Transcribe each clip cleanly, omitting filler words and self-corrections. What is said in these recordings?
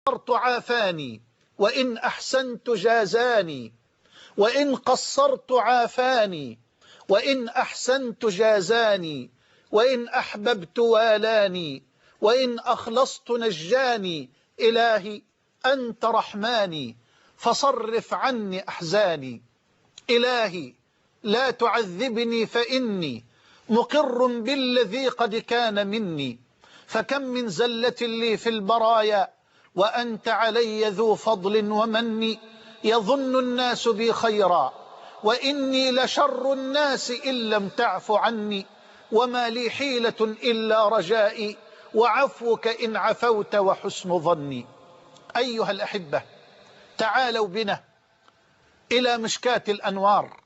قصرت عافاني وإن أحسنت جازاني، وإن قصرت عافاني وإن أحسنت جازاني، وإن أحببت والاني، وإن أخلصت نجاني. إلهي أنت رحماني فصرف عني أحزاني. إلهي لا تعذبني فإني مقر بالذي قد كان مني، فكم من زلة لي في البرايا وأنت علي ذو فضل ومن. يظن الناس بي خيرا وإني لشر الناس إن لم تعف عني، وما لي حيلة إلا رجائي وعفوك إن عفوت وحسن ظني. أيها الأحبة، تعالوا بنا إلى مشكاة الأنوار،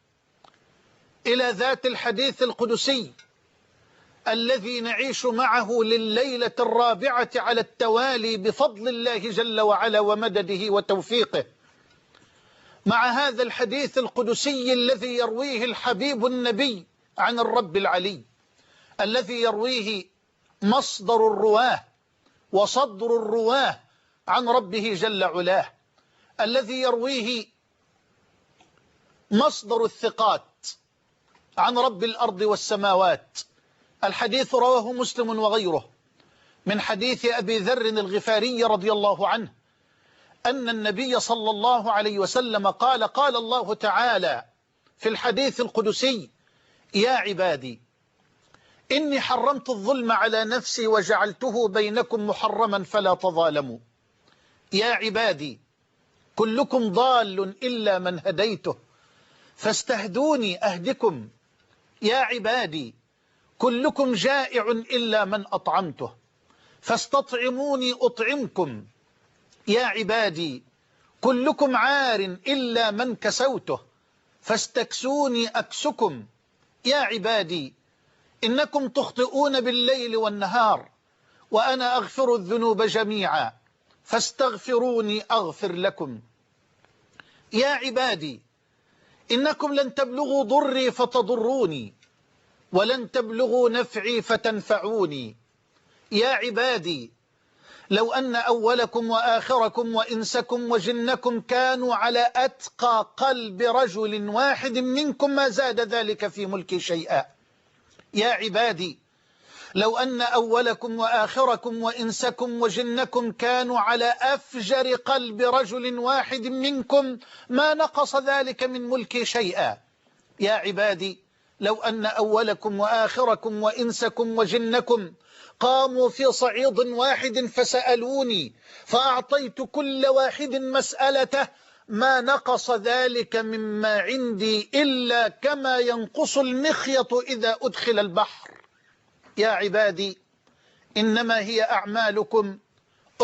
إلى ذات الحديث القدسي الذي نعيش معه لليلة الرابعة على التوالي بفضل الله جل وعلا ومدده وتوفيقه. مع هذا الحديث القدسي الذي يرويه الحبيب النبي عن الرب العلي، الذي يرويه مصدر الرواه وصدر الرواه عن ربه جل علاه، الذي يرويه مصدر الثقات عن رب الأرض والسماوات. الحديث رواه مسلم وغيره من حديث أبي ذر الغفاري رضي الله عنه أن النبي صلى الله عليه وسلم قال: قال الله تعالى في الحديث القدسي: يا عبادي إني حرمت الظلم على نفسي وجعلته بينكم محرما فلا تظالموا. يا عبادي كلكم ضال إلا من هديته فاستهدوني أهدكم. يا عبادي كلكم جائع إلا من أطعمته فاستطعموني أطعمكم. يا عبادي كلكم عار إلا من كسوته فاستكسوني أكسكم. يا عبادي إنكم تخطئون بالليل والنهار وأنا أغفر الذنوب جميعا فاستغفروني أغفر لكم. يا عبادي إنكم لن تبلغوا ضري فتضروني ولن تبلغوا نفعي فتنفعوني. يا عبادي لو أن أولكم وآخركم وإنسكم وجنكم كانوا على أتقى قلب رجل واحد منكم ما زاد ذلك في ملكي شيئا. يا عبادي لو أن أولكم وآخركم وإنسكم وجنكم كانوا على أفجر قلب رجل واحد منكم ما نقص ذلك من ملكي شيئا. يا عبادي لو أن أولكم وآخركم وإنسكم وجنكم قاموا في صعيد واحد فسألوني فأعطيت كل واحد مسألته ما نقص ذلك مما عندي إلا كما ينقص المخيط إذا أدخل البحر. يا عبادي إنما هي أعمالكم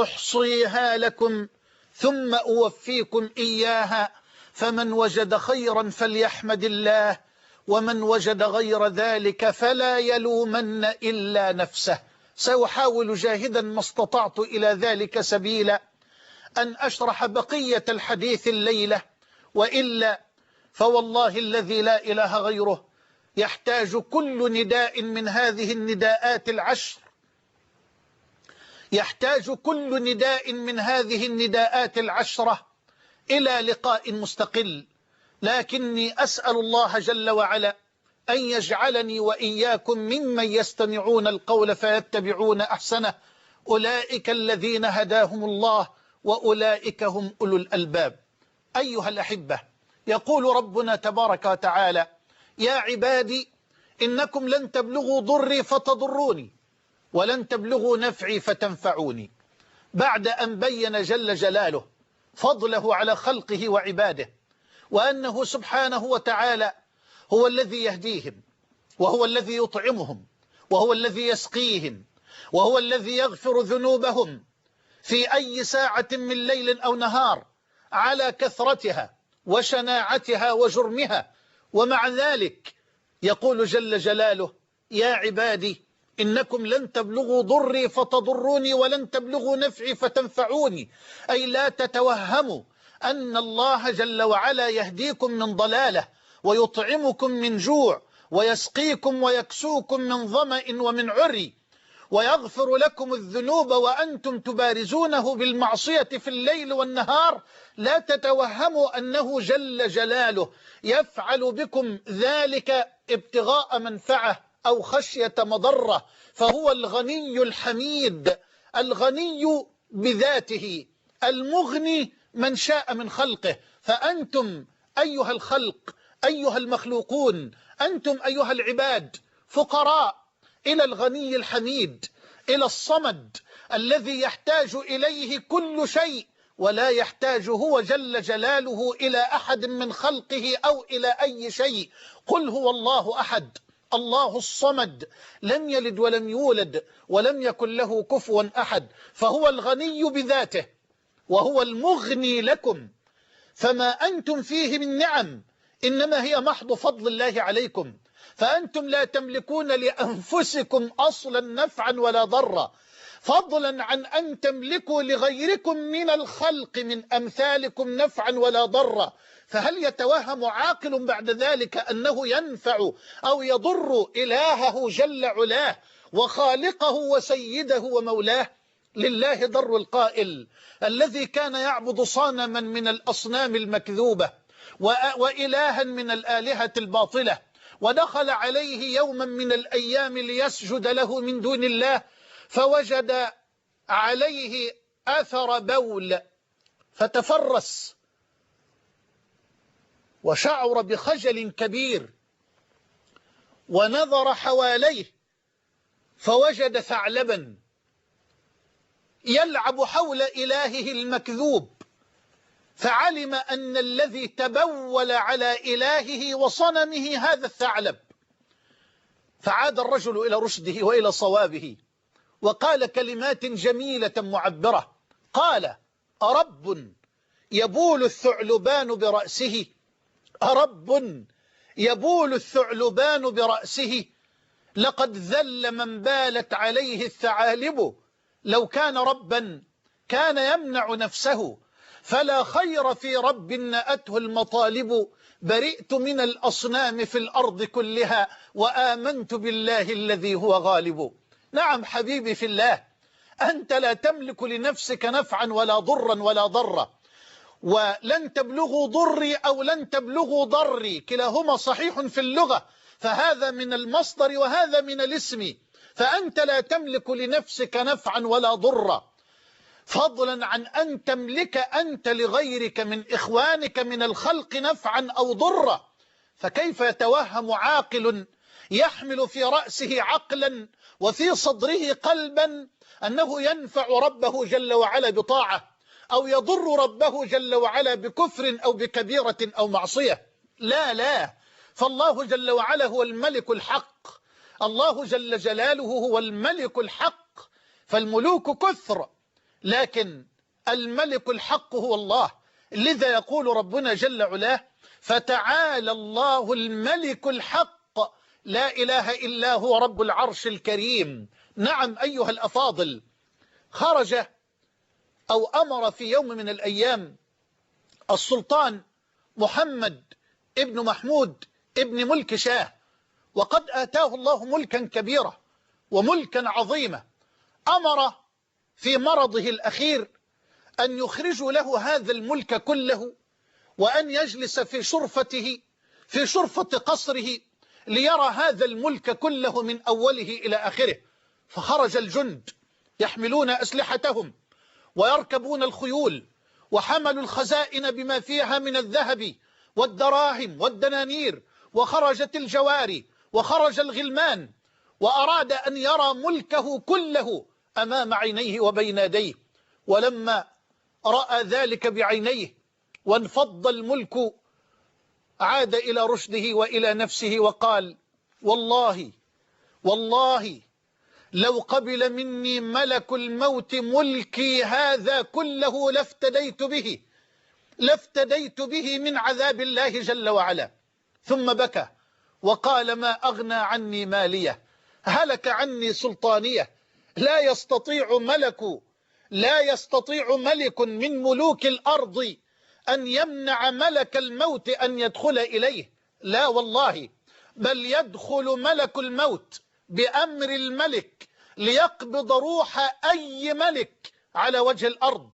أحصيها لكم ثم أوفيكم إياها، فمن وجد خيرا فليحمد الله ومن وجد غير ذلك فلا يلومن إلا نفسه. سأحاول جاهدا ما استطعت إلى ذلك سبيلا أن أشرح بقية الحديث الليلة، وإلا فوالله الذي لا إله غيره يحتاج كل نداء من هذه النداءات العشر، يحتاج كل نداء من هذه النداءات العشرة إلى لقاء مستقل. لكني أسأل الله جل وعلا أن يجعلني وإياكم ممن يستمعون القول فيتبعون أحسنه، أولئك الذين هداهم الله وأولئك هم أولو الألباب. أيها الأحبة، يقول ربنا تبارك وتعالى: يا عبادي إنكم لن تبلغوا ضري فتضروني ولن تبلغوا نفعي فتنفعوني. بعد أن بين جل جلاله فضله على خلقه وعباده، وأنه سبحانه وتعالى هو الذي يهديهم وهو الذي يطعمهم وهو الذي يسقيهم وهو الذي يغفر ذنوبهم في أي ساعة من ليل أو نهار على كثرتها وشناعتها وجرمها، ومع ذلك يقول جل جلاله: يا عبادي إنكم لن تبلغوا ضري فتضروني ولن تبلغوا نفعي فتنفعوني. أي لا تتوهموا أن الله جل وعلا يهديكم من ضلاله ويطعمكم من جوع ويسقيكم ويكسوكم من ظمأ ومن عري، ويغفر لكم الذنوب وأنتم تبارزونه بالمعصية في الليل والنهار، لا تتوهموا أنه جل جلاله يفعل بكم ذلك ابتغاء منفعة أو خشية مضرة، فهو الغني الحميد، الغني بذاته، المغني من شاء من خلقه. فأنتم أيها الخلق، أيها المخلوقون، أنتم أيها العباد فقراء إلى الغني الحميد، إلى الصمد الذي يحتاج إليه كل شيء، ولا يحتاج هو جل جلاله إلى أحد من خلقه أو إلى أي شيء. قل هو الله أحد الله الصمد، لم يلد ولم يولد ولم يكن له كفوا أحد، فهو الغني بذاته وهو المغني لكم. فما أنتم فيه من نعم إنما هي محض فضل الله عليكم، فأنتم لا تملكون لأنفسكم أصلا نفعا ولا ضرا، فضلا عن أن تملكوا لغيركم من الخلق من أمثالكم نفعا ولا ضرا. فهل يتوهم عاقل بعد ذلك أنه ينفع أو يضر إلهه جل علاه وخالقه وسيده ومولاه؟ لله در القائل الذي كان يعبد صنما من الأصنام المكذوبة وإلها من الآلهة الباطلة، ودخل عليه يوما من الأيام ليسجد له من دون الله، فوجد عليه أثر بول فتفرس وشعر بخجل كبير، ونظر حواليه فوجد ثعلبا يلعب حول إلهه المكذوب، فعلم أن الذي تبول على إلهه وصنمه هذا الثعلب. فعاد الرجل إلى رشده وإلى صوابه وقال كلمات جميلة معبرة، قال: أرب يبول الثعلبان برأسه، أرب يبول الثعلبان برأسه، لقد ذل من بالت عليه الثعالب، لو كان ربا كان يمنع نفسه، فلا خير في رب نأته المطالب، برئت من الأصنام في الأرض كلها وآمنت بالله الذي هو غالب. نعم حبيبي في الله، أنت لا تملك لنفسك نفعا ولا ضرا ولا ضرا، ولن تبلغوا ضري أو لن تبلغوا ضري، كلاهما صحيح في اللغة، فهذا من المصدر وهذا من الاسم، فأنت لا تملك لنفسك نفعا ولا ضرا، فضلا عن أن تملك أنت لغيرك من إخوانك من الخلق نفعا أو ضرا. فكيف يتوهم عاقل يحمل في رأسه عقلا وفي صدره قلبا أنه ينفع ربه جل وعلا بطاعة أو يضر ربه جل وعلا بكفر أو بكبيرة أو معصية؟ لا لا، فالله جل وعلا هو الملك الحق، الله جل جلاله هو الملك الحق، فالملوك كثر لكن الملك الحق هو الله، لذا يقول ربنا جل علاه: فتعالى الله الملك الحق لا إله إلا هو رب العرش الكريم. نعم أيها الأفاضل، خرج أو أمر في يوم من الأيام السلطان محمد ابن محمود ابن ملك شاه، وقد آتاه الله ملكا كبيرا وملكا عظيما، أمر في مرضه الأخير أن يخرجوا له هذا الملك كله، وأن يجلس في شرفته في شرفة قصره ليرى هذا الملك كله من أوله إلى آخره. فخرج الجند يحملون أسلحتهم ويركبون الخيول، وحملوا الخزائن بما فيها من الذهب والدراهم والدنانير، وخرجت الجواري وخرج الغلمان، وأراد أن يرى ملكه كله أمام عينيه وبين يديه. ولما رأى ذلك بعينيه وانفض الملك عاد إلى رشده وإلى نفسه وقال: والله والله لو قبل مني ملك الموت ملكي هذا كله لافتديت به من عذاب الله جل وعلا. ثم بكى وقال: ما أغنى عني مالية، هلك عني سلطانية، لا يستطيع ملك من ملوك الأرض أن يمنع ملك الموت أن يدخل إليه، لا والله، بل يدخل ملك الموت بأمر الملك ليقبض روح أي ملك على وجه الأرض.